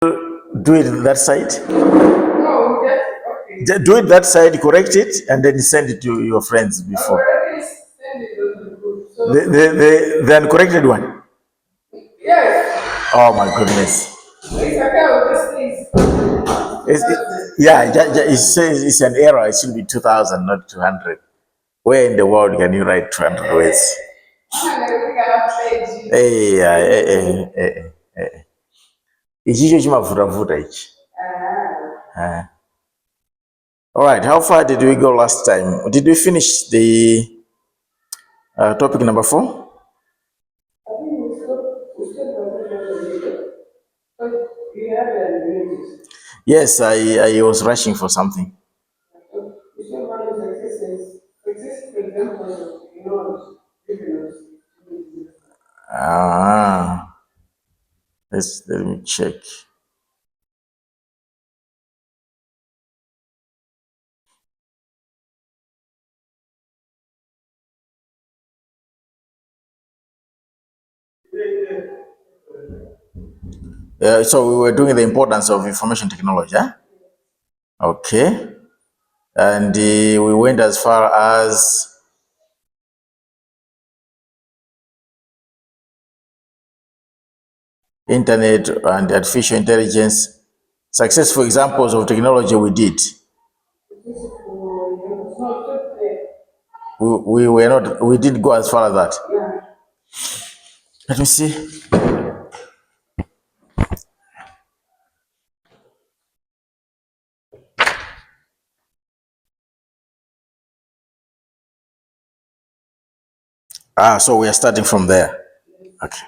Do it that side. No, okay. Just do it that side, correct it, and then send it to your friends before. Send it to the group. So, The uncorrected one. yes. Oh my goodness. It's okay with this thing. Yeah, it says it's an error. It should be 2000, not 200. Where in the world can you write 200 words? Hey, ichicho chimavhutavuta ichi. All right, how far did we go last time? Did we finish the topic number 4? Yes, I was rushing for something. Ah, let me check. So we were doing the importance of information technology, huh? Okay. And we went as far as internet and artificial intelligence. Successful examples of technology we did. We didn't go as far as that. Let me see. So we are starting from there. Okay.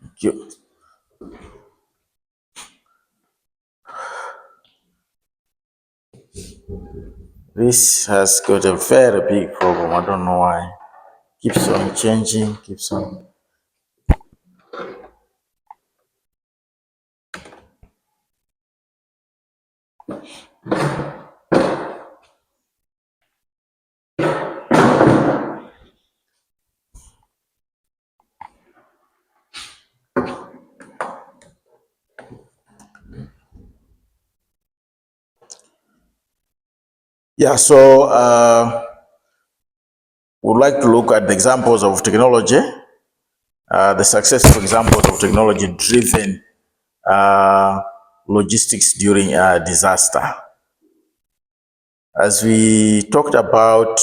Thank you. This has got a very big problem. I don't know why. Keeps on changing, keeps on. Yeah, so we'd like to look at the examples of technology, the successful examples of technology-driven logistics during a disaster. As we talked about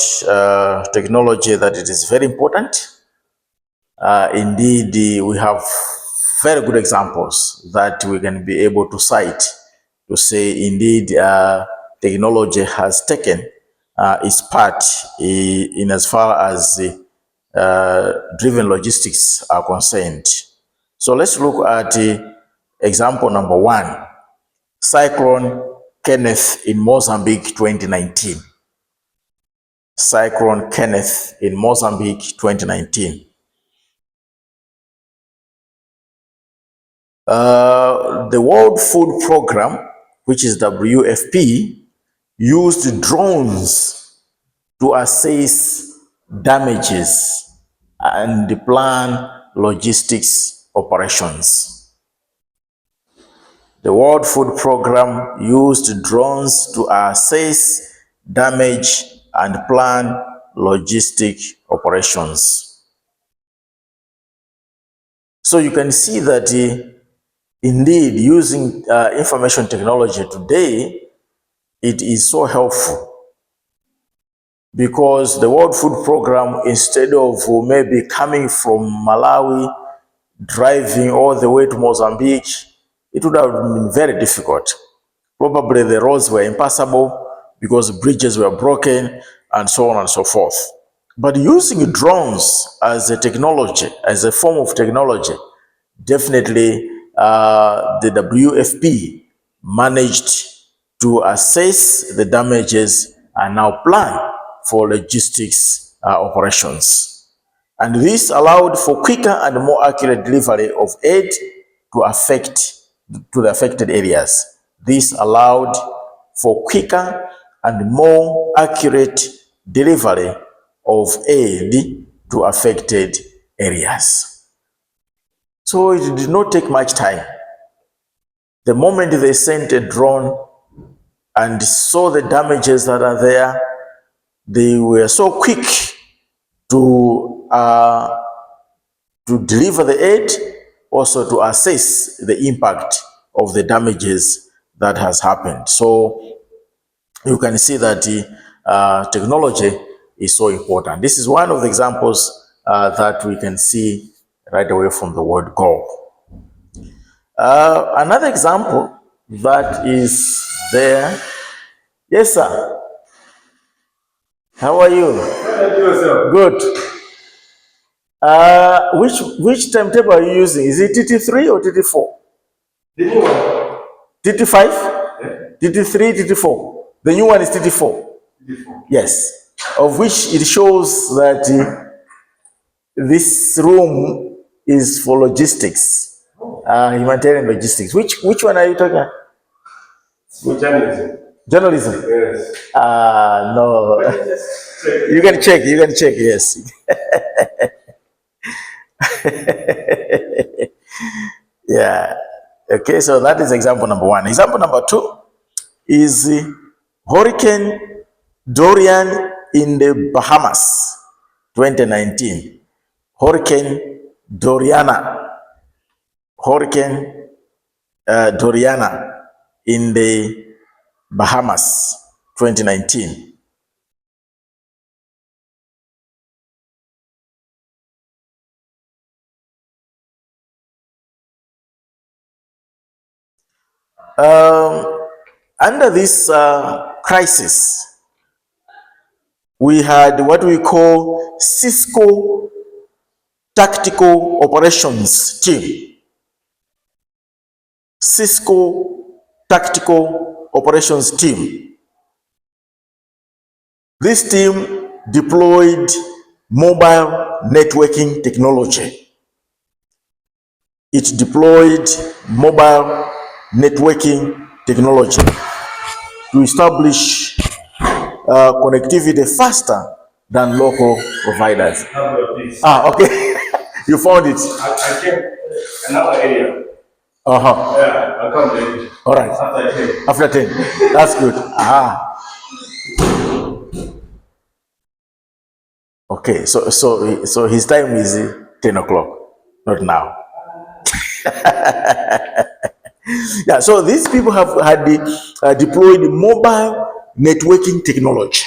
technology, that it is very important. Indeed, we have very good examples that we can be able to cite to say, indeed, technology has taken its part in as far as driven logistics are concerned. So let's look at example number 1, Cyclone Kenneth in Mozambique 2019. Cyclone Kenneth in Mozambique 2019. The World Food Program, which is WFP, used drones to assess damages and plan logistics operations. The World Food Program used drones to assess damage and plan logistic operations. So you can see that indeed using information technology today, it is so helpful, because the World Food Program, instead of maybe coming from Malawi, driving all the way to Mozambique, it would have been very difficult. Probably the roads were impassable because bridges were broken and so on and so forth. But using drones as a technology, as a form of technology, definitely the WFP managed to assess the damages and now plan for logistics operations. And this allowed for quicker and more accurate delivery of aid to the affected areas. This allowed for quicker and more accurate delivery of aid to affected areas. So it did not take much time. The moment they sent a drone and saw the damages that are there, they were so quick to deliver the aid, also to assess the impact of the damages that has happened. So you can see that technology is so important. This is one of the examples that we can see right away from the word go. Another example that is there. Yes, sir. How are you? Good. Which timetable are you using? Is it TT3 or TT4? The new one. TT5? Yeah. TT3, TT4. The new one is TT4. TT4. Yes. Of which it shows that this room is for logistics, humanitarian logistics. Which one are you talking about? Journalism. Journalism? Yes. No. You can check, yes. Yeah. Okay, so that is example number one. Example number two is Hurricane Dorian in the Bahamas, 2019. Hurricane Doriana in the Bahamas, 2019. Under this crisis, we had what we call Cisco Tactical Operations Team. Cisco Tactical Operations Team. This team deployed mobile networking technology. It deployed mobile networking technology to establish connectivity faster than local providers. Okay. You found it. I came another area. Uh-huh. Yeah, I come there. All right. After 10. That's good. Okay, so his time is 10 o'clock, not now. Yeah, so these people have had deployed mobile networking technology.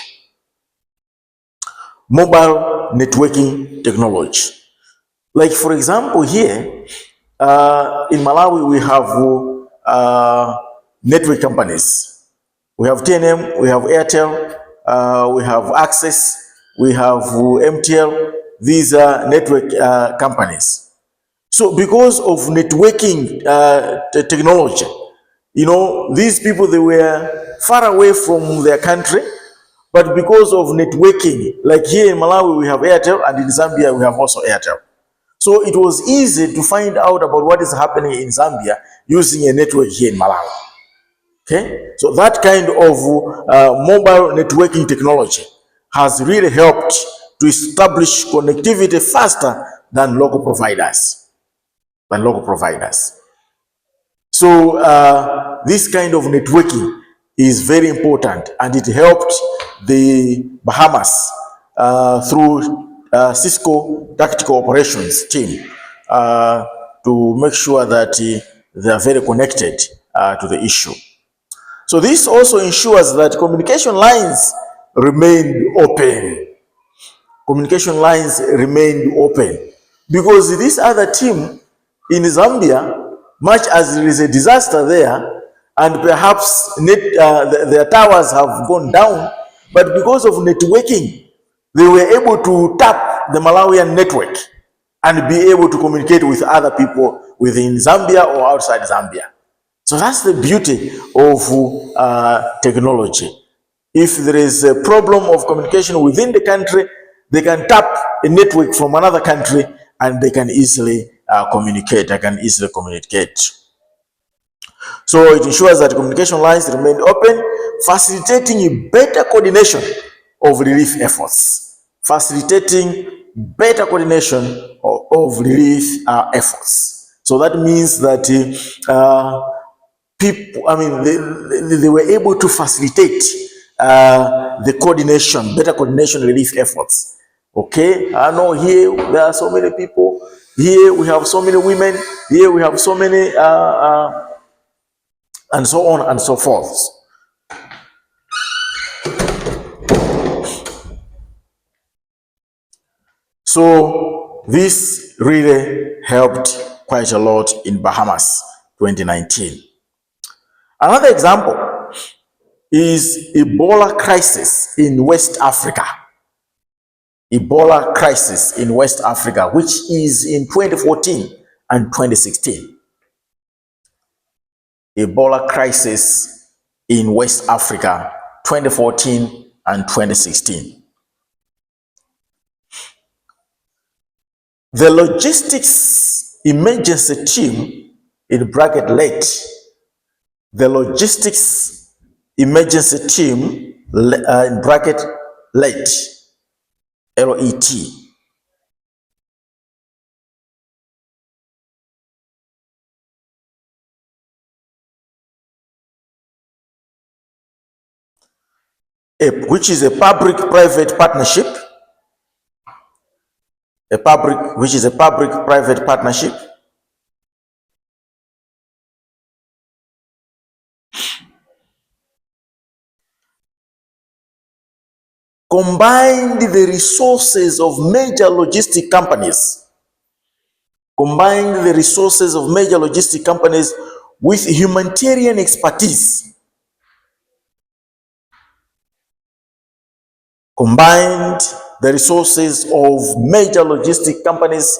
Mobile networking technology. Like, for example, here in Malawi, we have network companies. We have TNM, we have Airtel, we have Access, we have MTL. These are network companies. So because of networking technology, these people, they were far away from their country, but because of networking, like here in Malawi, we have Airtel, and in Zambia, we have also Airtel. So it was easy to find out about what is happening in Zambia using a network here in Malawi. Okay, so that kind of mobile networking technology has really helped to establish connectivity faster than local providers. So this kind of networking is very important, and it helped the Bahamas through Cisco Tactical Operations Team to make sure that they are very connected to the issue. So this also ensures that communication lines remained open. Communication lines remained open because this other team in Zambia, much as there is a disaster there, and perhaps their towers have gone down, but because of networking, they were able to tap the Malawian network and be able to communicate with other people within Zambia or outside Zambia. So that's the beauty of technology. If there is a problem of communication within the country, they can tap a network from another country and they can easily communicate. So it ensures that communication lines remain open, facilitating better coordination of relief efforts. Of relief efforts. So that means that people, I mean, they were able to facilitate the coordination, better coordination relief efforts. Okay, I know here there are so many people. Here we have so many women. Here we have so many, and so on and so forth. So this really helped quite a lot in Bahamas 2019. Another example is Ebola crisis in West Africa. Ebola crisis in West Africa, which is in 2014 and 2016. Ebola crisis in West Africa, 2014 and 2016. The logistics emergency team, in bracket late, the logistics emergency team, in bracket late, LET, which is a public-private partnership, public-private partnership, combined the resources of major logistic companies, with humanitarian expertise, combined the resources of major logistic companies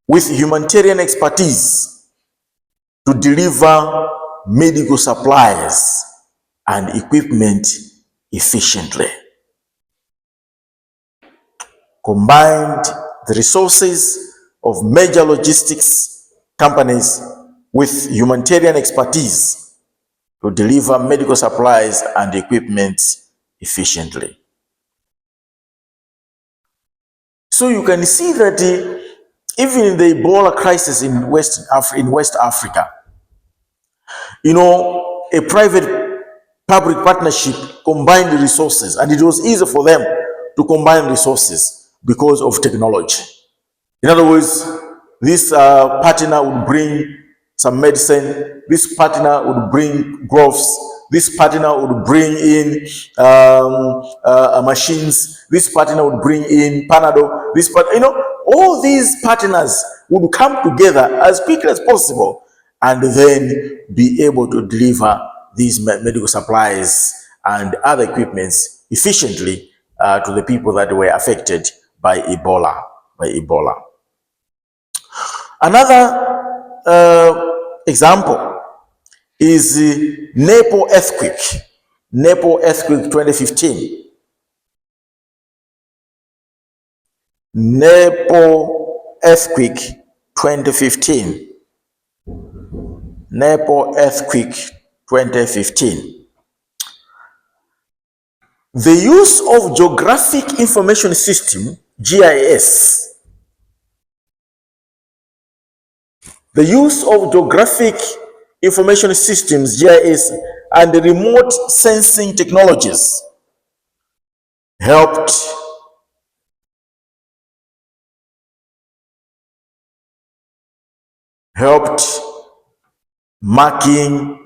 with humanitarian expertise to deliver medical supplies and equipment efficiently. Combined the resources of major logistics companies with humanitarian expertise to deliver medical supplies and equipment efficiently. So you can see that even in the Ebola crisis in West Africa, you know, a private-public partnership combined the resources, and it was easy for them to combine resources because of technology. In other words, this partner would bring some medicine, this partner would bring gloves, this partner would bring in machines, this partner would bring in Panadol, all these partners would come together as quickly as possible and then be able to deliver these medical supplies and other equipments efficiently to the people that were affected by Ebola. Another example is the Nepal earthquake 2015. Nepal earthquake 2015. Nepal earthquake 2015. The use of Geographic Information System, GIS, the use of Geographic Information Systems, GIS, and the remote sensing technologies helped mapping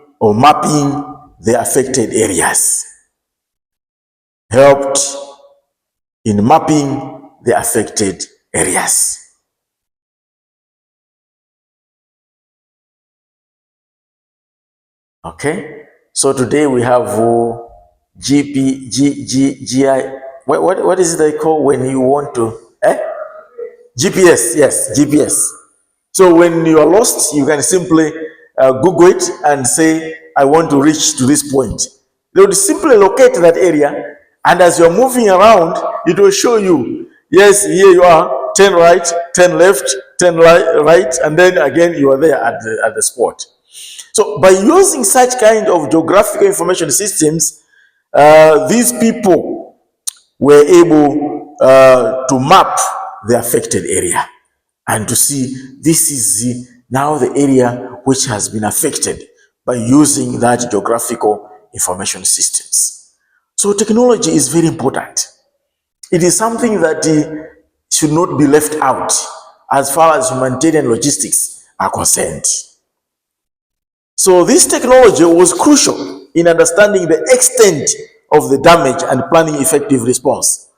the affected areas. Helped in mapping the affected areas. Okay, so today we have GI. What is it they call when you want to? GPS. Yes, GPS. So when you are lost, you can simply Google it and say, I want to reach to this point. They would simply locate that area, and as you're moving around, it will show you, yes, here you are, turn right, turn left, turn right, and then again you are there at the spot. So by using such kind of geographical information systems, these people were able to map the affected area and to see this is now the area which has been affected by using that geographical information systems. So technology is very important. It is something that should not be left out as far as humanitarian logistics are concerned. So this technology was crucial in understanding the extent of the damage and planning effective response.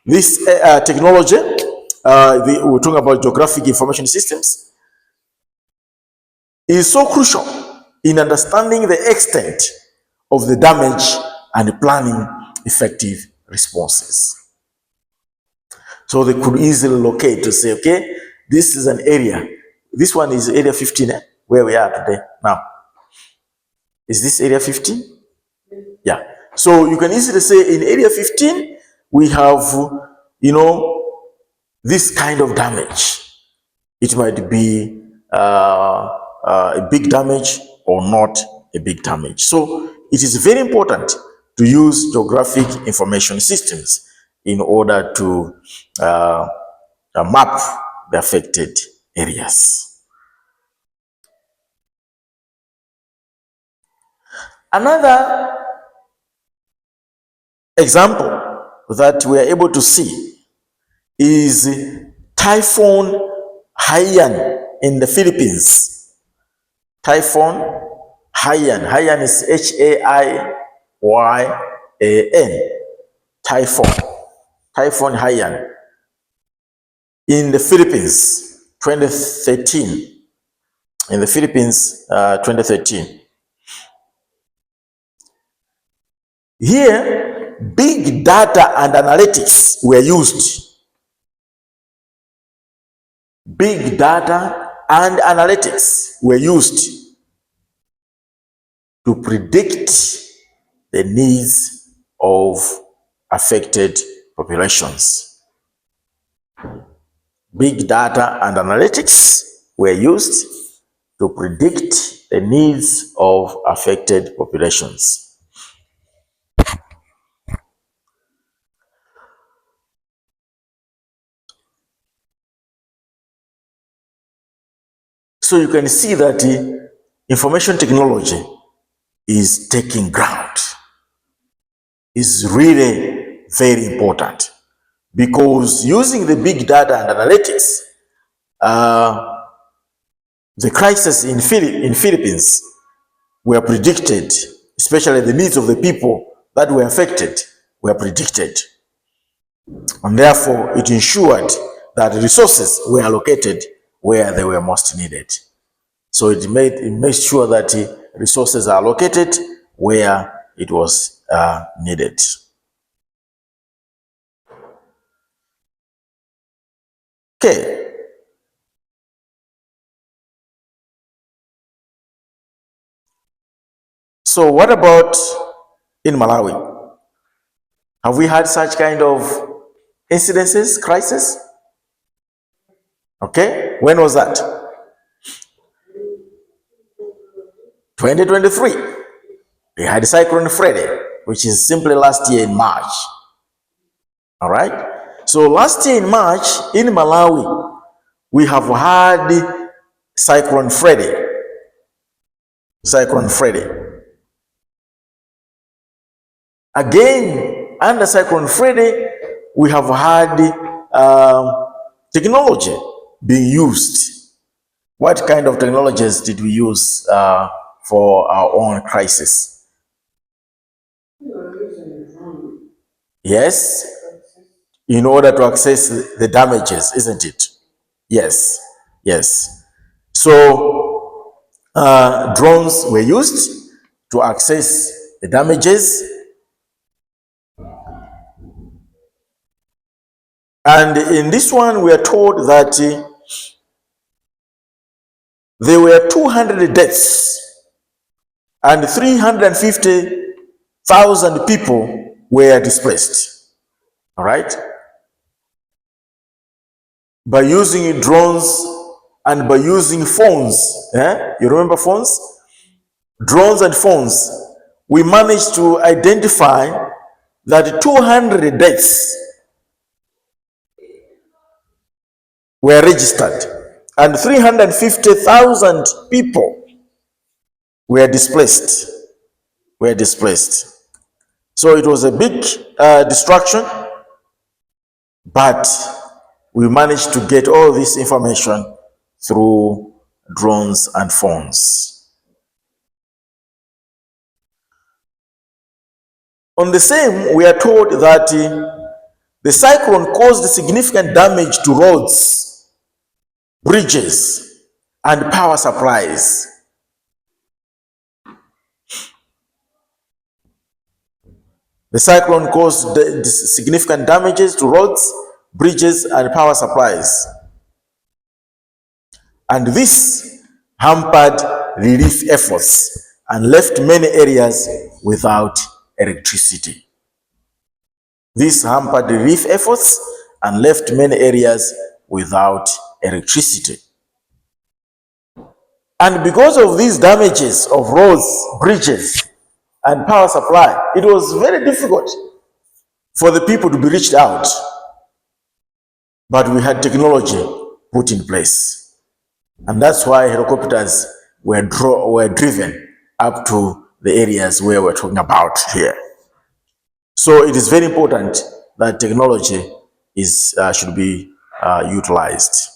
This technology, we're talking about geographic information systems, is so crucial in understanding the extent of the damage and planning effective responses. So they could easily locate to say, okay, this is an area. This one is area 15, where we are today now. Is this area 15? Yeah. So you can easily say in area 15, we have, this kind of damage. It might be a big damage or not a big damage. So it is very important to use geographic information systems in order to map the affected areas. Another example that we are able to see is Typhoon Haiyan in the Philippines. Typhoon Haiyan. Haiyan is H-A-I-Y-A-N. Typhoon Haiyan in the Philippines, 2013. In the Philippines, 2013. Here, big data and analytics were used. Big data and analytics were used to predict the needs of affected populations. Big data and analytics were used to predict the needs of affected populations. So you can see that information technology is taking ground. Is really very important, because using the big data and analytics, the crisis in Philippines were predicted, especially the needs of the people that were affected were predicted. And therefore, it ensured that resources were allocated where they were most needed. So it made sure that resources are allocated where it was needed. Okay. So what about in Malawi? Have we had such kind of incidences, crisis? Okay, when was that? 2023. We had Cyclone Freddy, which is simply last year in March. All right. So last year in March in Malawi, we have had Cyclone Freddy. Cyclone Freddy. Again, under Cyclone Freddy, we have had technology being used. What kind of technologies did we use for our own crisis? Yes, in order to access the damages, isn't it? Yes, yes. So drones were used to access the damages, and in this one we are told that there were 200 deaths and 350,000 people were displaced. All right? By using drones and by using phones. You remember phones? Drones and phones. We managed to identify that 200 deaths were registered and 350,000 people were displaced. So it was a big destruction, but we managed to get all this information through drones and phones. On the same, we are told that the cyclone caused significant damage to roads, bridges, and power supplies. The cyclone caused significant damages to roads, bridges, and power supplies. And this hampered relief efforts and left many areas without electricity. This hampered relief efforts and left many areas without electricity. And because of these damages of roads, bridges, and power supply, it was very difficult for the people to be reached out. But we had technology put in place. And that's why helicopters were driven up to the areas where we're talking about here. So it is very important that technology should be utilized.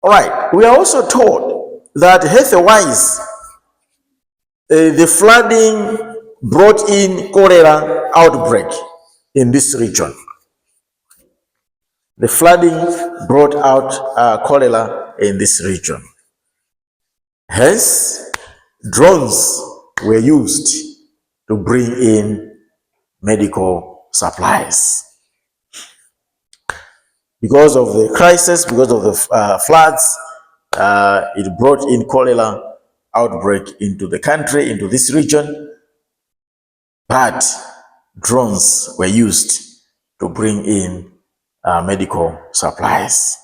All right, we are also told that health-wise, the flooding brought in cholera outbreak in this region. The flooding brought out cholera in this region. Hence, drones were used to bring in medical supplies. Because of the crisis, because of the floods, it brought in cholera outbreak into the country, into this region, but drones were used to bring in medical supplies.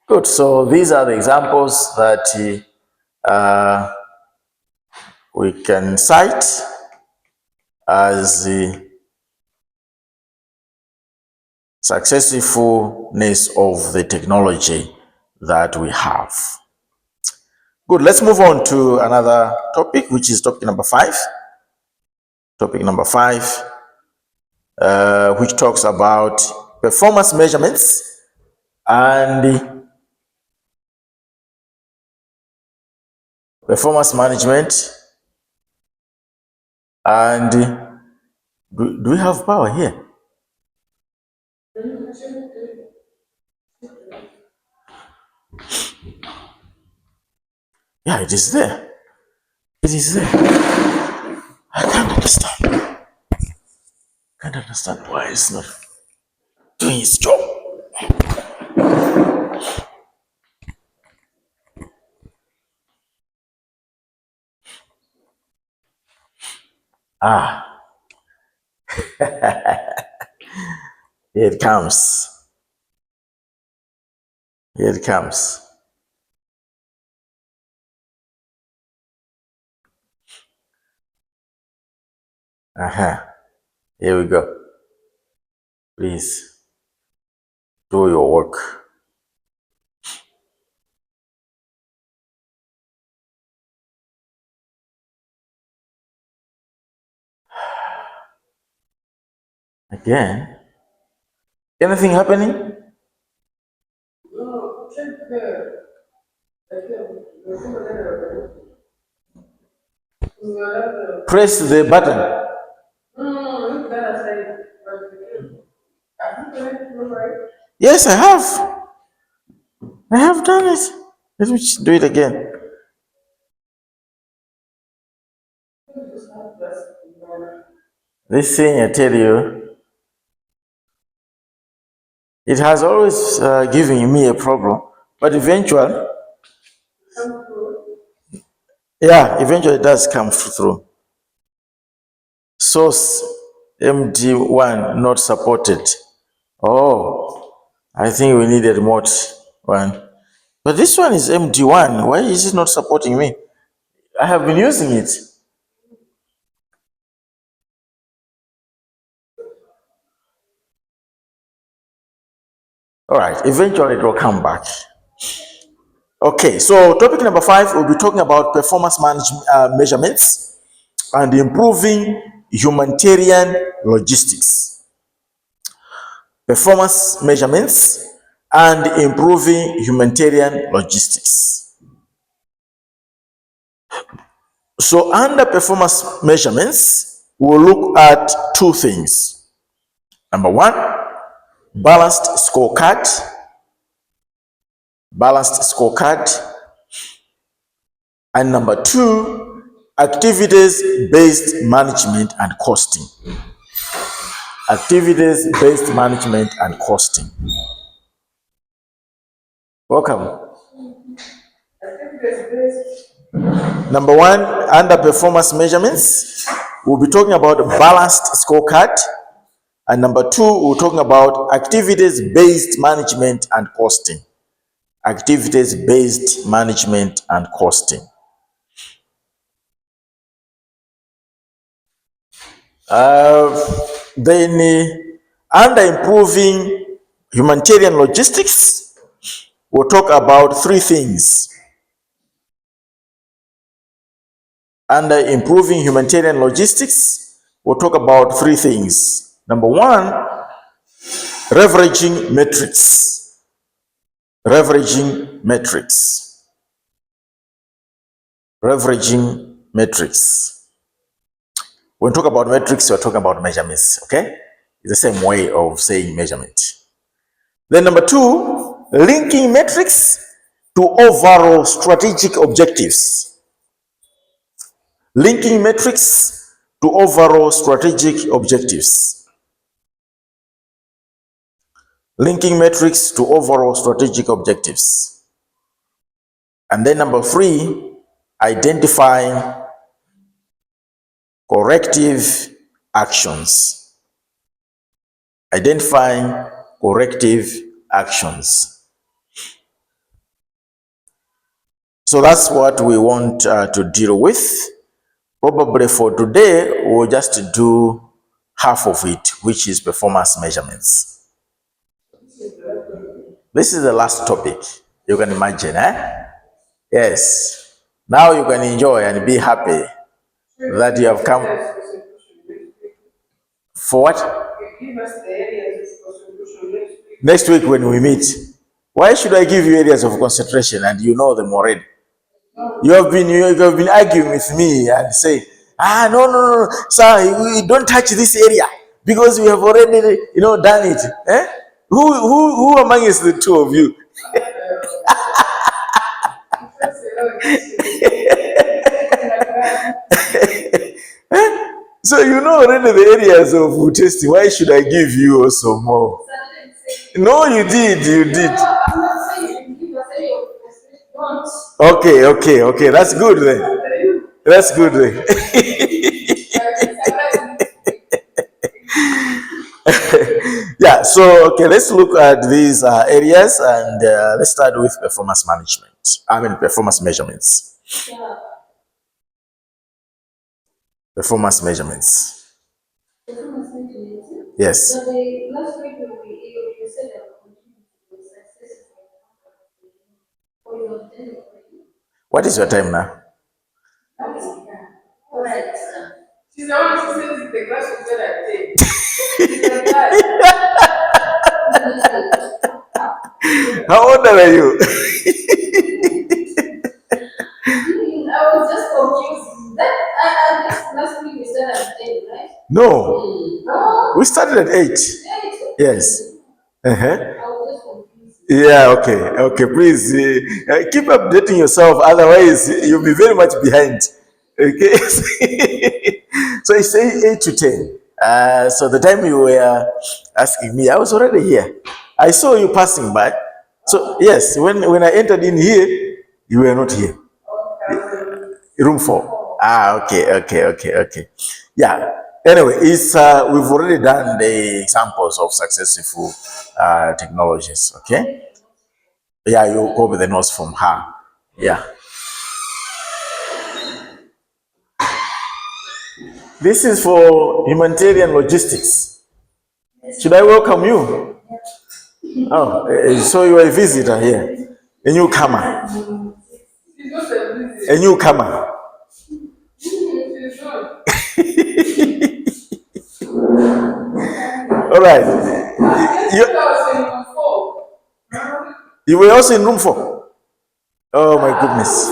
Good, so these are the examples that we can cite as the successfulness of the technology that we have. Good, let's move on to another topic, which is topic number 5. Topic number 5, which talks about performance measurements and performance management. And do we have power here? Yeah, it is there. It is there. I can't understand why it's not doing its job. Here it comes. Here it comes. Here we go. Please do your work. Again? Anything happening? No, check the Press the button. look that aside. Have you done it right? Yes, I have. I have done it. Let me do it again. This thing, I tell you, it has always given me a problem, but eventually, eventually it does come through. Source MD1 not supported. Oh, I think we need a remote one. But this one is MD1. Why is it not supporting me? I have been using it. All right, eventually it will come back. Okay, so topic number 5, we'll be talking about performance measurements and improving humanitarian logistics. Performance measurements and improving humanitarian logistics. So under performance measurements, we'll look at 2 things. Number 1, balanced scorecard. And number 2, activities-based management and costing. Activities-based management and costing. Welcome. Number 1, under performance measurements, we'll be talking about balanced scorecard. And number 2, we're talking about activities-based management and costing. Activities-based management and costing. Then under improving humanitarian logistics, we'll talk about 3 things. Under improving humanitarian logistics, we'll talk about 3 things. Number 1, leveraging metrics. Leveraging metrics. Leveraging metrics. When we talk about metrics, we're talking about measurements, okay? It's the same way of saying measurement. Then number 2, linking metrics to overall strategic objectives. Linking metrics to overall strategic objectives. Linking metrics to overall strategic objectives. And then number 3, identifying corrective actions. Identifying corrective actions. So that's what we want to deal with. Probably for today, we'll just do half of it, which is performance measurements. This is the last topic. You can imagine, eh? Yes. Now you can enjoy and be happy that you have come. For what? Next week when we meet. Why should I give you areas of concentration and you know them already? You have been arguing with me and say, no, sir, don't touch this area because we have already, done it. Eh? Who amongst the 2 of you? So you know already the areas of testing. Why should I give you also more? No, you did. Okay. That's good then. Yeah, so okay, let's look at these areas and let's start with performance measurements. Performance measurements. Yes. What is your time now? She's the one who says the class was good at 10. How old are you? I was just confused. Last week we started at 10, right? No. We started at 8. Yes. I was just confused. Yeah, okay. Please keep updating yourself, otherwise you'll be very much behind. Okay. So it's 8 to 10. So the time you were asking me, I was already here. I saw you passing by. So yes, when I entered in here, you were not here. Room 4. Okay. Yeah. Anyway, it's we've already done the examples of successful technologies. Okay. Yeah, you copy the notes from her. Yeah. This is for humanitarian logistics. Should I welcome you? Oh, so you are a visitor here, a newcomer, a newcomer. All right. You were also in room 4. Oh my goodness.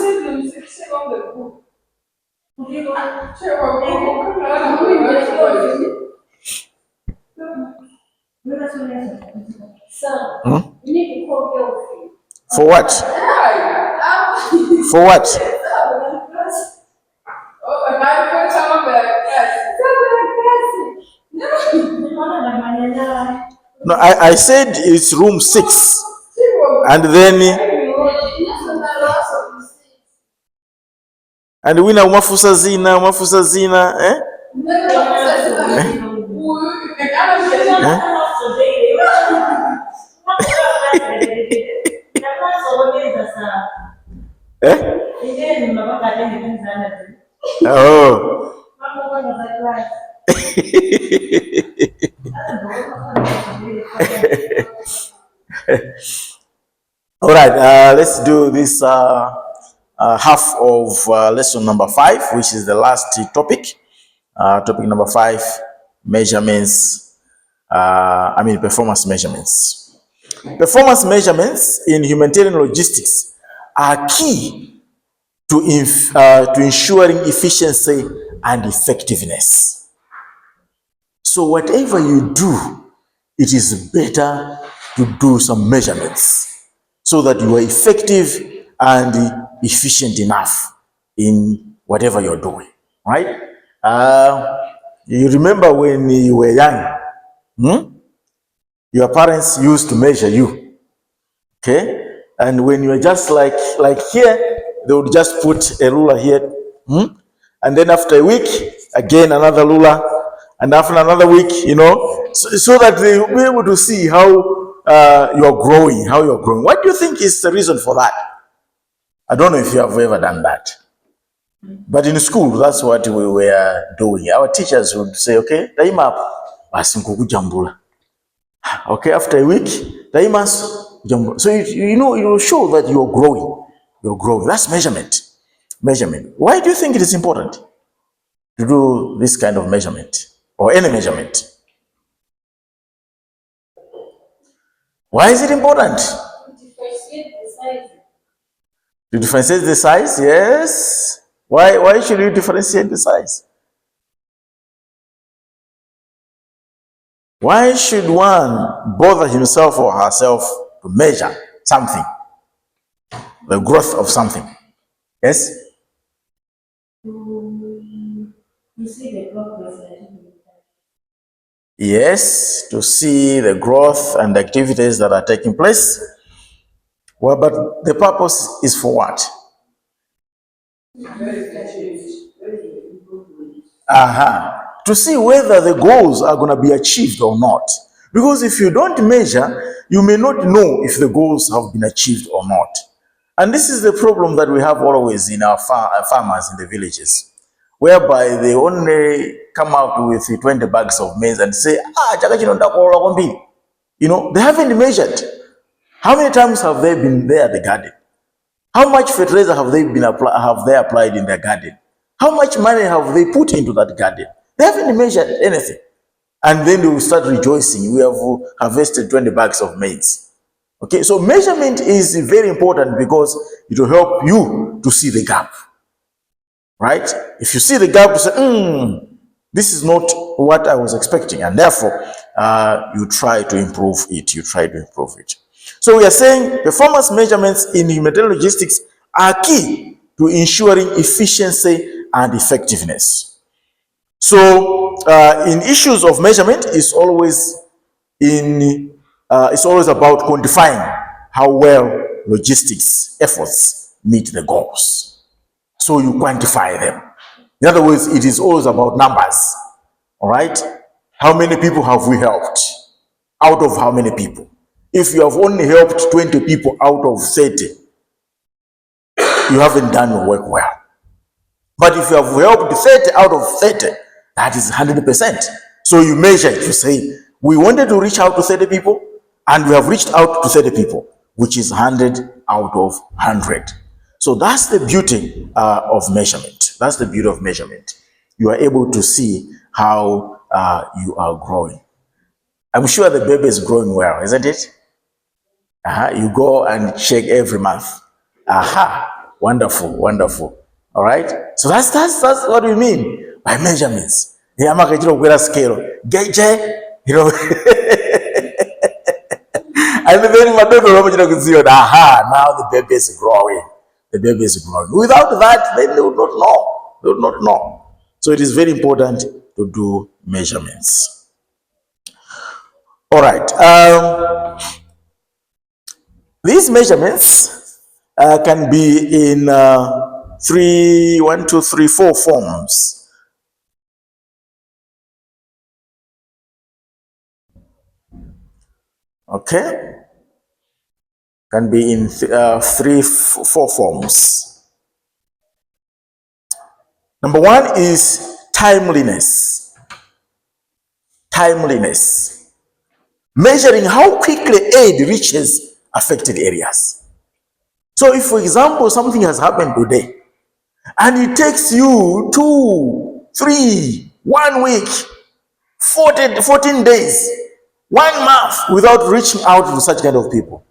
Hmm? For what? For what? No, I said it's room 6. And then wina umafusa zina eh? Eh? Oh. All right, let's do this half of lesson number 5, which is the last topic. Topic number 5, measurements, performance measurements. Performance measurements in humanitarian logistics are key to ensuring efficiency and effectiveness. So whatever you do, it is better to do some measurements so that you are effective and efficient enough in whatever you're doing, right? You remember when you were young, your parents used to measure you, okay? And when you were just like here, they would just put a ruler here, and then after a week, again another ruler, and after another week, so that they will be able to see how you're growing, What do you think is the reason for that? I don't know if you have ever done that. But in school, that's what we were doing. Our teachers would say, okay, time up. Okay, after a week, time us. So it will show that you're growing. You're growing. That's measurement. Measurement. Why do you think it is important to do this kind of measurement or any measurement? Why is it important? To differentiate the size, yes. Why should you differentiate the size? Why should one bother himself or herself to measure something, the growth of something? Yes? Yes, to see the growth and activities that are taking place. Well, but the purpose is for what? To see whether the goals are going to be achieved or not. Because if you don't measure, you may not know if the goals have been achieved or not. And this is the problem that we have always in our farmers in the villages, whereby they only come out with 20 bags of maize and say, they haven't measured. How many times have they been there at the garden? How much fertilizer have they applied in their garden? How much money have they put into that garden? They haven't measured anything. And then they will start rejoicing. We have harvested 20 bags of maize. Okay, so measurement is very important because it will help you to see the gap. Right? If you see the gap, you say, this is not what I was expecting. And therefore, you try to improve it. So we are saying performance measurements in humanitarian logistics are key to ensuring efficiency and effectiveness. So in issues of measurement, it's always about quantifying how well logistics efforts meet the goals. So you quantify them. In other words, it is always about numbers. All right? How many people have we helped? Out of how many people? If you have only helped 20 people out of 30, you haven't done your work well. But if you have helped 30 out of 30, that is 100%. So you measure it, you say, we wanted to reach out to 30 people, and we have reached out to 30 people, which is 100 out of 100. So that's the beauty of measurement. That's the beauty of measurement. You are able to see how you are growing. I'm sure the baby is growing well, isn't it? You go and check every month. Wonderful, wonderful. All right. So that's what we mean by measurements. Yeah, I'm not scale. You know, and then my baby now the baby is growing. The baby is growing. Without that, they would not know. They would not know. So it is very important to do measurements. All right. These measurements can be in 4 forms. Okay, can be in 4 forms. Number 1 is timeliness. Timeliness, measuring how quickly aid reaches affected areas. So if, for example, something has happened today, and it takes you 2, 3, 1 week, 14 days, 1 month without reaching out to such kind of people,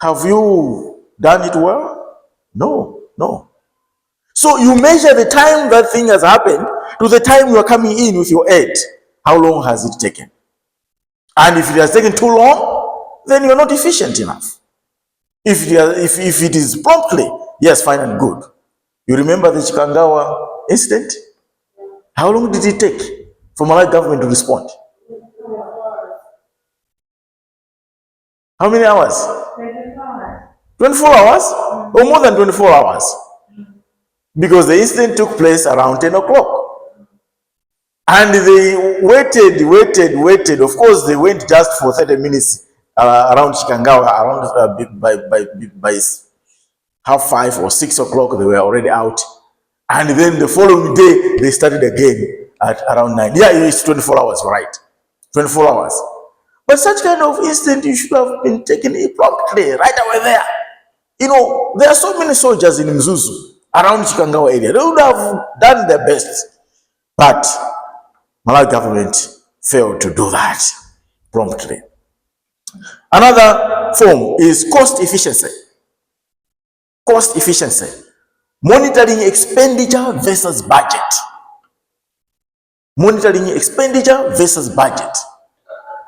have you done it well? No, no. So you measure the time that thing has happened to the time you are coming in with your aid. How long has it taken? And if it has taken too long, then you're not efficient enough. If it is promptly, yes, fine and good. You remember the Chikangawa incident? How long did it take for Malawi government to respond? How many hours? 24 hours? Or more than 24 hours? Because the incident took place around 10 o'clock. And they waited. Of course, they went just for 30 minutes around Chikangawa, around by 5:30 or 6 o'clock, they were already out. And then the following day, they started again at around 9. Yeah, it's 24 hours, right? 24 hours. But such kind of incident, you should have been taken promptly, right away there. You know, there are so many soldiers in Mzuzu around Chikangawa area. They would have done their best. But Malawi government failed to do that promptly. Another form is cost efficiency. Cost efficiency. Monitoring expenditure versus budget. Monitoring expenditure versus budget.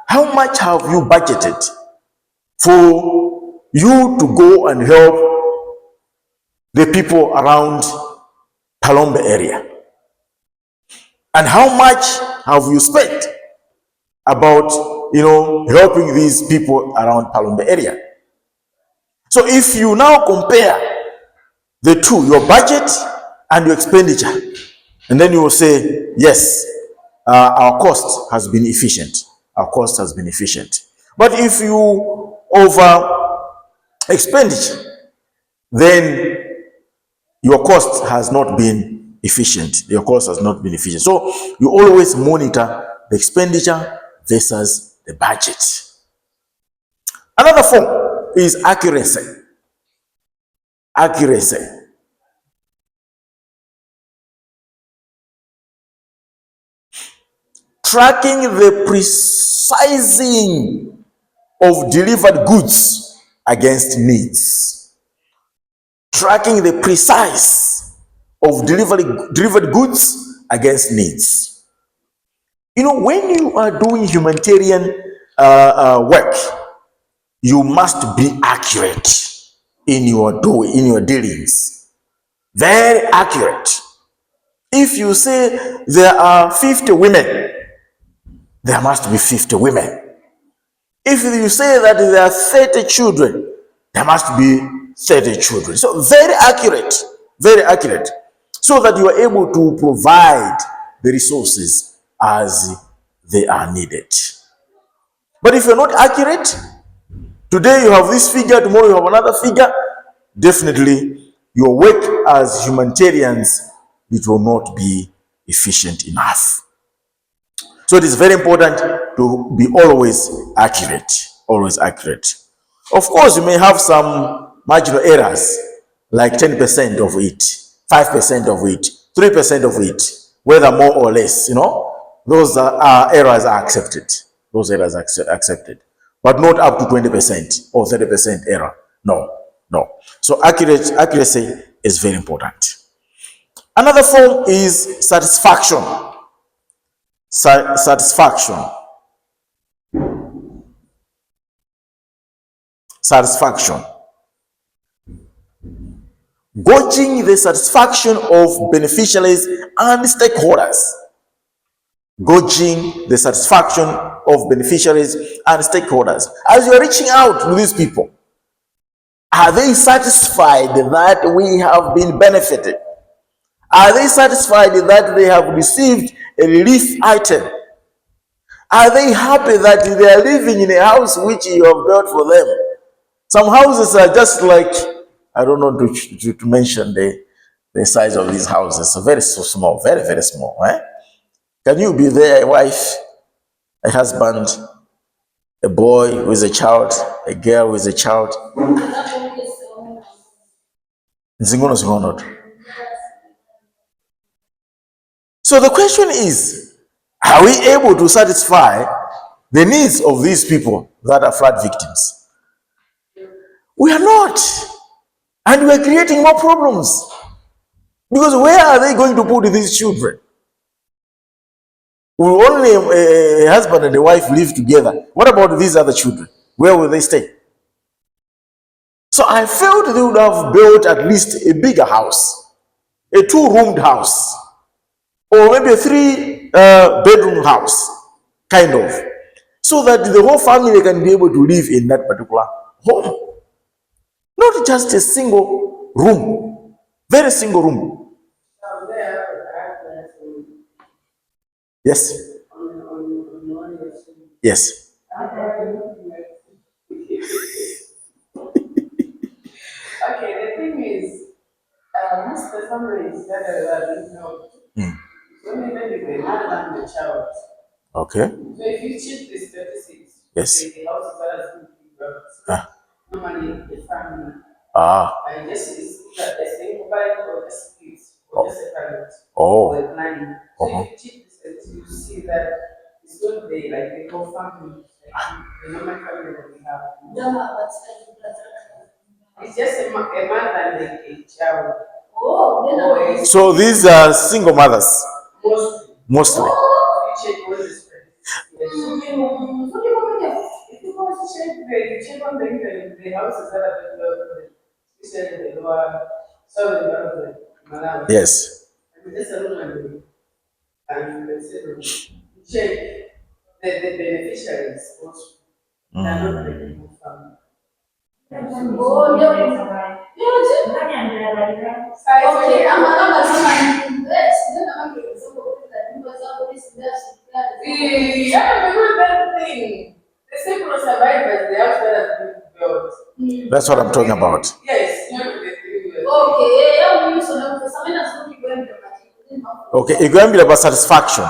How much have you budgeted for you to go and help the people around Palombe area? And how much have you spent about, helping these people around Palombe area? So if you now compare the two, your budget and your expenditure, and then you will say, yes, our cost has been efficient. Our cost has been efficient. But if you over expenditure, then your cost has not been efficient. Your cost has not been efficient. So you always monitor the expenditure versus the budget. Another form is accuracy. Accuracy. Tracking the precising of delivered goods against needs. Tracking the precise of delivered goods against needs. When you are doing humanitarian work, you must be accurate in your dealings. Very accurate. If you say there are 50 women, there must be 50 women. If you say that there are 30 children, there must be 30 children. So very accurate, so that you are able to provide the resources as they are needed. But if you're not accurate, Today you have this figure, tomorrow you have another figure. Definitely, your work as humanitarians, it will not be efficient enough. So it is very important to be always accurate, always accurate. Of course, you may have some marginal errors, like 10% of it, 5% of it, 3% of it, whether more or less, those errors are accepted. Those errors are accepted, but not up to 20% or 30% error. No, no. So accuracy is very important. Another form is satisfaction. Satisfaction. Gauging the satisfaction of beneficiaries and stakeholders. Gauging the satisfaction of beneficiaries and stakeholders. As you are reaching out to these people, are they satisfied that we have been benefited? Are they satisfied that they have received a relief item? Are they happy that they are living in a house which you have built for them? Some houses are just like, I don't know to mention the size of these houses. Very so small, very, very small. Can you be there, a wife, a husband, a boy with a child, a girl with a child? So the question is, are we able to satisfy the needs of these people that are flood victims? We are not. And we are creating more problems. Because where are they going to put these children? Will only a husband and a wife live together? What about these other children? Where will they stay? So I felt they would have built at least a bigger house, a 2-roomed house, or maybe a 3-bedroom house, kind of, so that the whole family can be able to live in that particular home. Not just a single room, very single room. Yes. Yes. Okay, the thing is, most of the families that are not, don't even leave the mother and the child. Okay. So if you check the statistics, Yes. the houses that are being built, normally the family. I just it's either a single parent or just kids or just a parent or a planning. So if you check the statistics, you see that it's not like the whole family, like the normal family that we have. It's just a mother and a child. So these are single mothers? Mostly. You check all the statistics. If you want to check on the houses that are built, especially the lower southern part of the Malawi. Yes. I mean, that's a room and check the beneficiaries also. They are not the whole family. Yeah, because that thing, the simple survivors, they have to built. That's what I'm talking about. Yes, not the thing. Okay, you're going to be about satisfaction.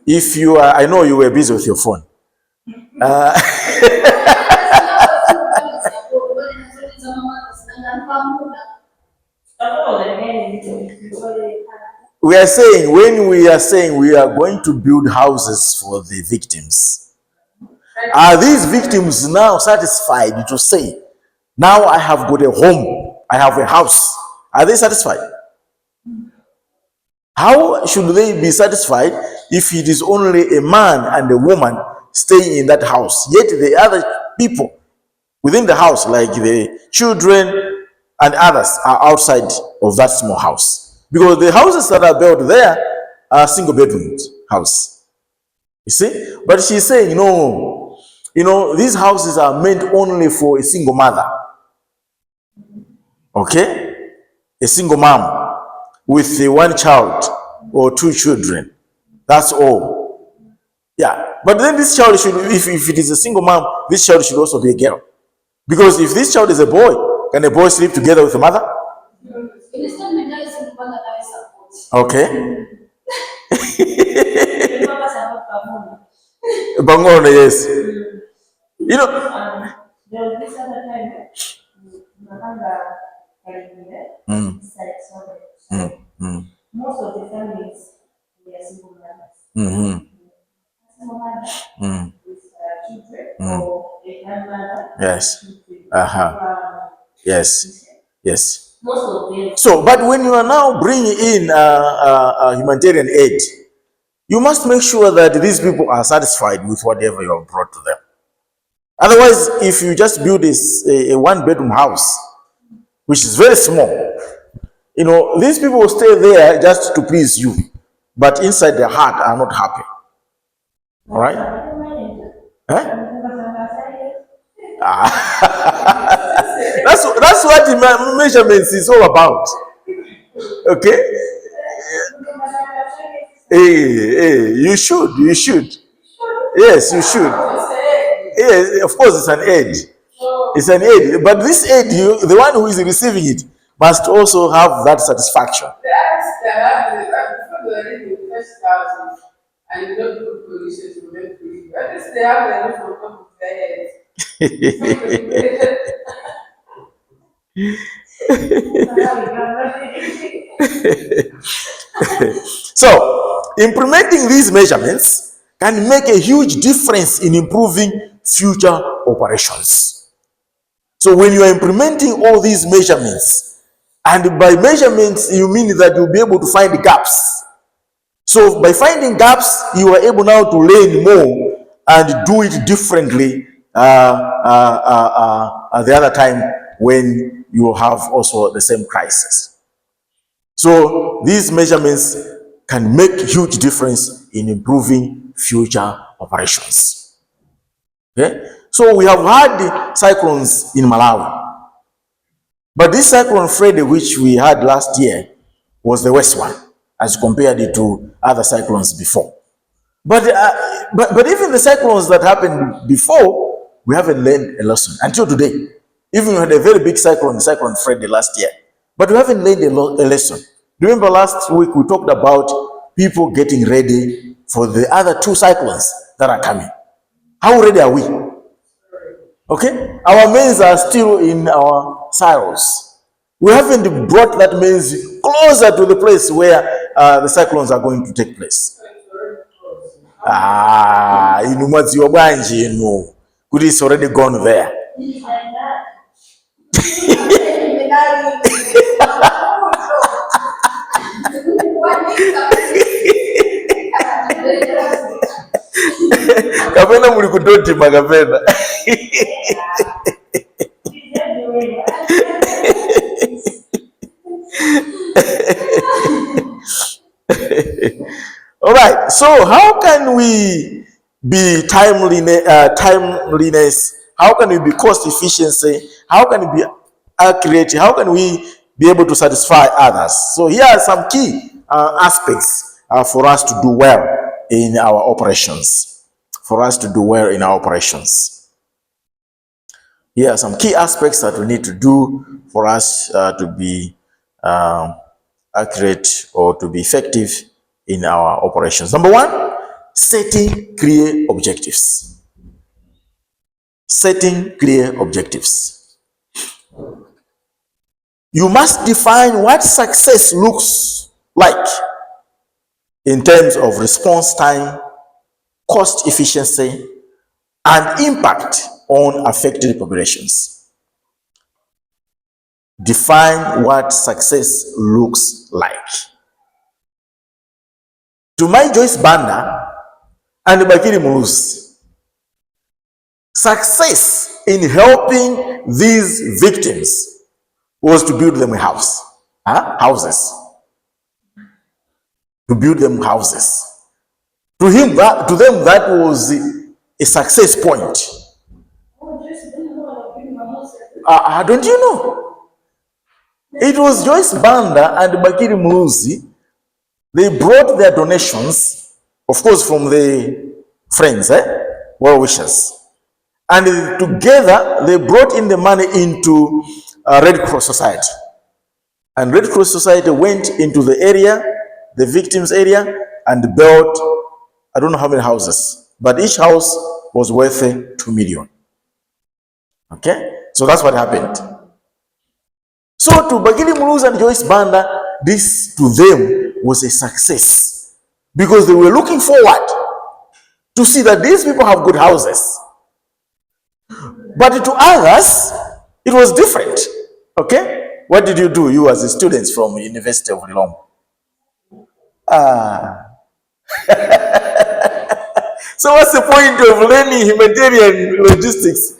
If you are, I know you were busy with your phone. We are saying, when we are saying we are going to build houses for the victims, are these victims now satisfied to say, now I have got a home, I have a house? Are they satisfied? How should they be satisfied if it is only a man and a woman staying in that house, yet the other people within the house, like the children and others, are outside of that small house? Because the houses that are built there are single bedroom house. You see? But she's saying, no, these houses are meant only for a single mother. Okay? A single mom with one child or 2 children. That's all. Yeah. But then this child should, if it is a single mom, this child should also be a girl. Because if this child is a boy, can a boy sleep together with the mother? Okay. Bangono, yes. You know, there was this other time, most of the families were single mothers. Single mother with children or a grandmother. Yes. Yes. Yes. Most of them. So, but when you are now bringing in humanitarian aid, you must make sure that these people are satisfied with whatever you have brought to them. Otherwise, if you just build a one-bedroom house, which is very small, you know, these people will stay there just to please you, but inside their heart are not happy. All right? Huh? That's what the measurements is all about. Okay? Hey, you should. Yes, you should. Yes, of course, it's an aid. It's an aid. But this aid, the one who is receiving it, must also have that satisfaction. So, implementing these measurements can make a huge difference in improving future operations. So when you are implementing all these measurements, and by measurements you mean that you'll be able to find gaps. So by finding gaps, you are able now to learn more and do it differently the other time when you have also the same crisis. So these measurements can make huge difference in improving future operations. Okay? So we have had cyclones in Malawi. But this cyclone Freddy, which we had last year, was the worst one as compared to other cyclones before. But even the cyclones that happened before, we haven't learned a lesson until today. Even we had a very big cyclone Freddy last year, but we haven't learned a lesson. Remember last week we talked about people getting ready for the other two cyclones that are coming. How ready are we? Okay, our maize are still in our silos. We haven't brought that maize closer to the place where the cyclones are going to take place. Inumaziwa bwanji inu. Kuti it's already gone there. Kapena muli kutoti makapena. All right, so how can we be timeliness? How can we be cost efficiency? How can we be accurate? How can we be able to satisfy others? So here are some key aspects for us to do well in our operations. Here are some key aspects that we need to do for us to be accurate or to be effective in our operations. Number one, setting clear objectives. Setting clear objectives. You must define what success looks like in terms of response time, cost efficiency, and impact on affected populations. Define what success looks like. To my Joyce Banda and Bakiri Mulusi, success in helping these victims was to build them a house. Houses. To build them houses. To them, that was a success point. Don't you know? It was Joyce Banda and Bakiri Mulusi. They brought their donations, of course, from the friends, well-wishers. And together, they brought in the money into Red Cross Society. And Red Cross Society went into the area, the victims' area, and built, I don't know how many houses, but each house was worth 2 million. Okay? So that's what happened. So to Bagili Muluz and Joyce Banda, this to them was a success because they were looking forward to see that these people have good houses. But to others, it was different. Okay? What did you do, you as students from University of Lilongwe? So what's the point of learning humanitarian logistics?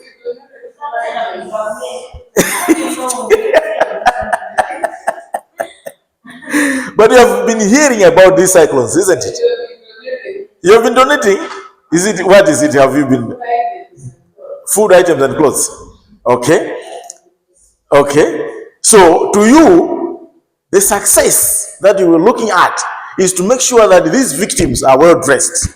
But you have been hearing about these cyclones, isn't it? You have been donating? Is it, what is it? Have you been? Food items and clothes. Okay. Okay. So to you, the success that you were looking at is to make sure that these victims are well dressed.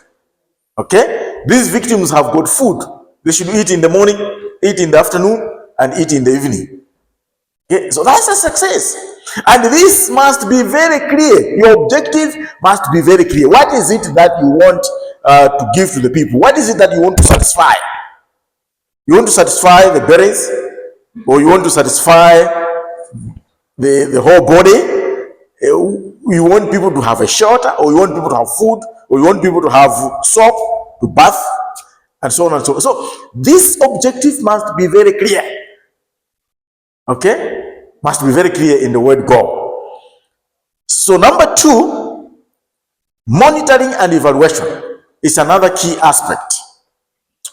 Okay. These victims have got food. They should eat in the morning, eat in the afternoon, and eat in the evening. Okay. So that's a success. And this must be very clear. Your objective must be very clear. What is it that you want to give to the people? What is it that you want to satisfy? You want to satisfy the parents, or you want to satisfy the whole body? You want people to have a shelter, or you want people to have food, or you want people to have soap, to bath, and so on and so on. So this objective must be very clear. Okay? Must be very clear in the word go. So number 2, monitoring and evaluation is another key aspect.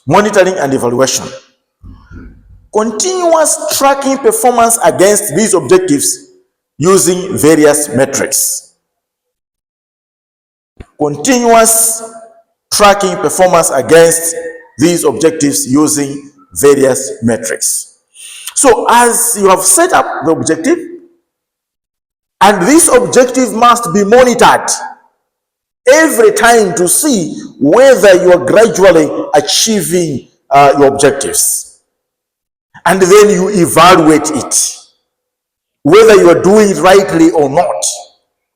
Monitoring and evaluation. Continuous tracking performance against these objectives using various metrics. Continuous tracking performance against these objectives using various metrics. So as you have set up the objective, and this objective must be monitored every time to see whether you are gradually achieving your objectives. And then you evaluate it, whether you are doing it rightly or not,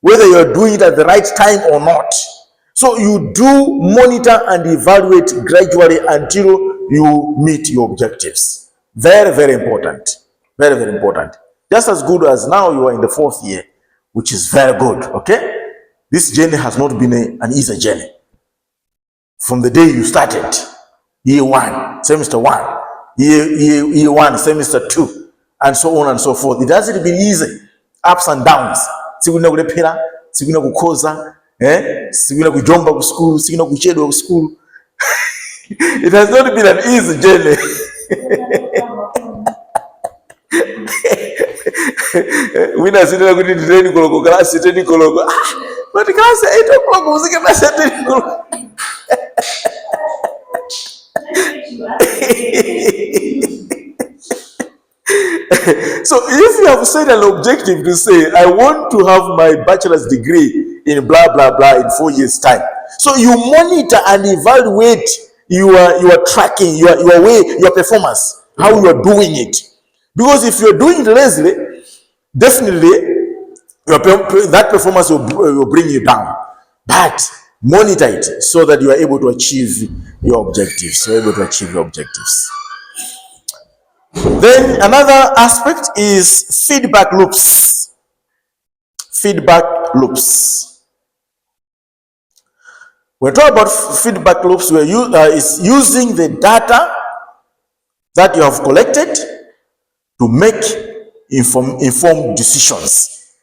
whether you are doing it at the right time or not. So you do monitor and evaluate gradually until you meet your objectives. Very, very important. Very, very important. Just as good as now you are in the 4th year, which is very good. Okay? This journey has not been an easy journey. From the day you started, year 1, semester 1, year 1, semester 2, and so on and so forth. It hasn't been easy. Ups and downs. Siguna kulepera, siguna kukoza, siguna kujomba ku school, siguna kuchedwa ku school. It has not been an easy journey. Wina sitela kuti train koloko class 10 koloko. But class 8 o'clock usike class 10 koloko. So if you have set an objective to say, I want to have my bachelor's degree in blah blah blah in 4 years time, so you monitor and evaluate your tracking, your way, your performance, how you are doing it. Because if you are doing it lazily, definitely that performance will bring you down. But monitor it so that you are able to achieve your objectives. So you're able to achieve your objectives. Then another aspect is feedback loops. Feedback loops. When we talk about feedback loops, is using the data that you have collected to make informed decisions.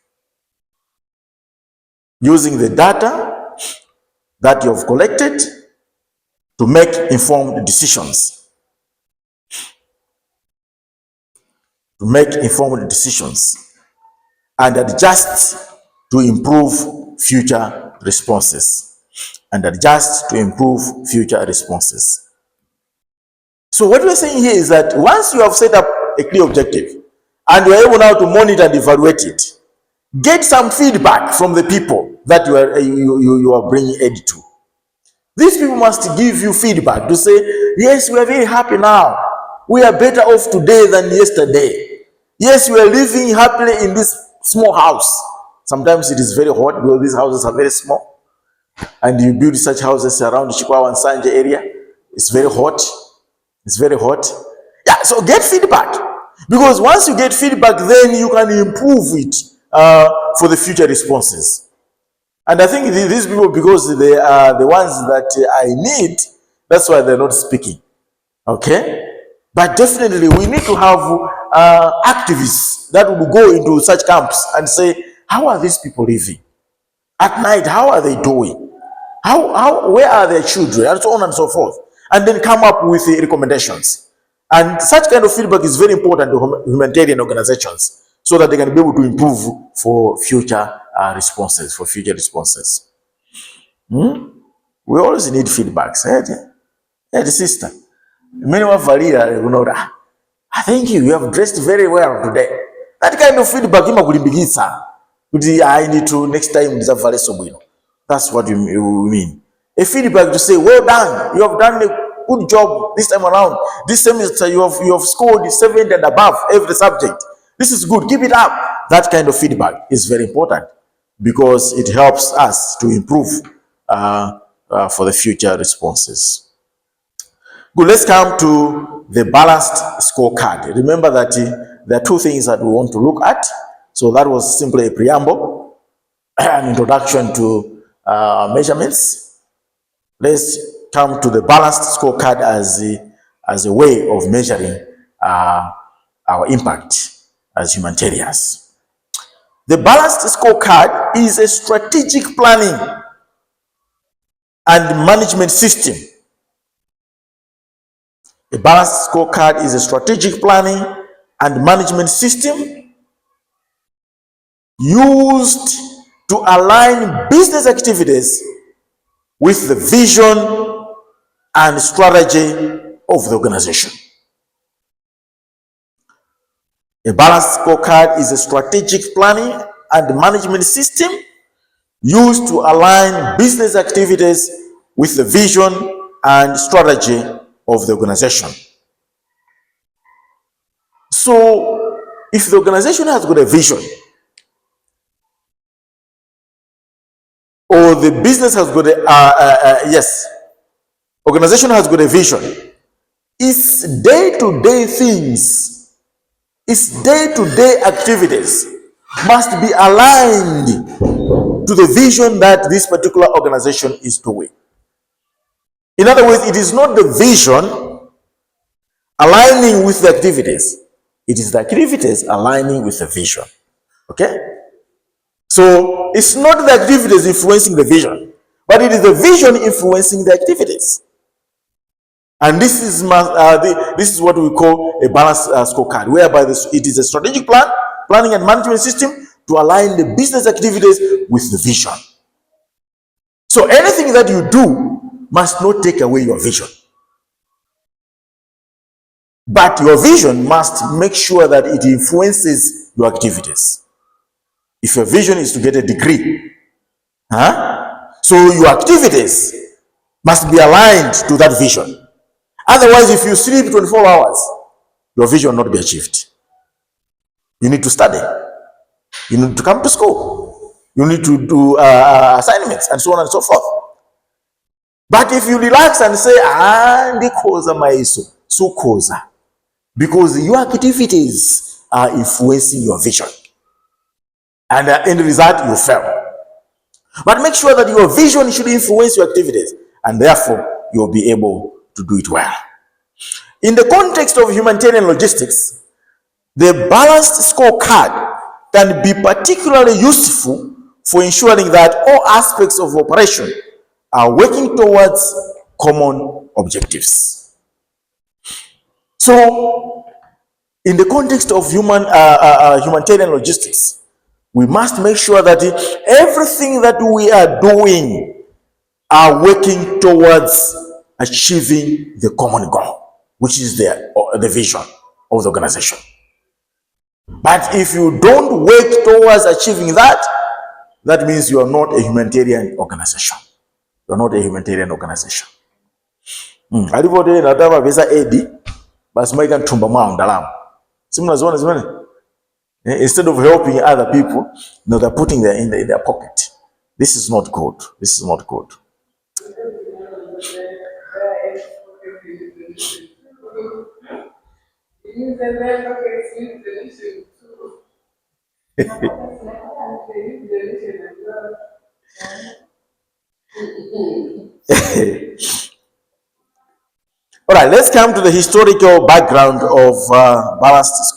Using the data that you have collected to make informed decisions. To make informed decisions and adjust to improve future responses. And adjust to improve future responses. So what we're saying here is that once you have set up a clear objective and you are able now to monitor and evaluate it, get some feedback from the people that you are bringing aid to. These people must give you feedback to say, yes, we are very happy now. We are better off today than yesterday. Yes, we are living happily in this small house. Sometimes it is very hot because these houses are very small. And you build such houses around Chikwawa and Sanje area. It's very hot. It's very hot. Yeah, so get feedback. Because once you get feedback, then you can improve it for the future responses. And I think these people, because they are the ones that I need, that's why they're not speaking. Okay? But definitely we need to have activists that will go into such camps and say, how are these people living? At night, how are they doing? Where are their children? And so on and so forth. And then come up with the recommendations. And such kind of feedback is very important to humanitarian organizations so that they can be able to improve for future responses, for future responses. We always need feedbacks. Hey, sister. Many of Valia, you know, thank you. You have dressed very well today. That kind of feedback, I need to next time. That's what you mean. A feedback to say, well done. You have done a good job this time around. This semester you have scored 70 and above every subject. This is good. Keep it up. That kind of feedback is very important because it helps us to improve for the future responses. Good, let's come to the balanced scorecard. Remember that there are two things that we want to look at. So that was simply a preamble, an introduction to measurements. Let's come to the balanced scorecard as a way of measuring our impact as humanitarians. The balanced scorecard is a strategic planning and management system. A balanced scorecard is a strategic planning and management system used to align business activities with the vision and strategy of the organization. A balanced scorecard is a strategic planning and management system used to align business activities with the vision and strategy of the organization. So, if the organization has got a vision, or the business has got organization has got a vision, its day-to-day things, its day-to-day activities must be aligned to the vision that this particular organization is doing. In other words, it is not the vision aligning with the activities. It is the activities aligning with the vision. Okay? So, it's not the activities influencing the vision, but it is the vision influencing the activities. And this is what we call a balanced scorecard, whereby it is a strategic planning and management system to align the business activities with the vision. So anything that you do must not take away your vision. But your vision must make sure that it influences your activities. If your vision is to get a degree, so your activities must be aligned to that vision. Otherwise, if you sleep 24 hours, your vision will not be achieved. You need to study. You need to come to school. You need to do assignments and so on and so forth. But if you relax and say, because your activities are influencing your vision. And in the result, you fail. But make sure that your vision should influence your activities. And therefore, you'll be able to do it well. In the context of humanitarian logistics, the balanced scorecard can be particularly useful for ensuring that all aspects of operation are working towards common objectives. So, in the context of humanitarian logistics, we must make sure that everything that we are doing are working towards achieving the common goal, which is the vision of the organization. But if you don't work towards achieving that, that means you are not a humanitarian organization. You are not a humanitarian organization. Alivyote nataka pesa aid basi maika ntumba mwao ndalama. Simnaziona zimene? Instead of helping other people, no, they're putting their in their pocket. This is not good. This is not good. All right, let's come to the historical background of balanced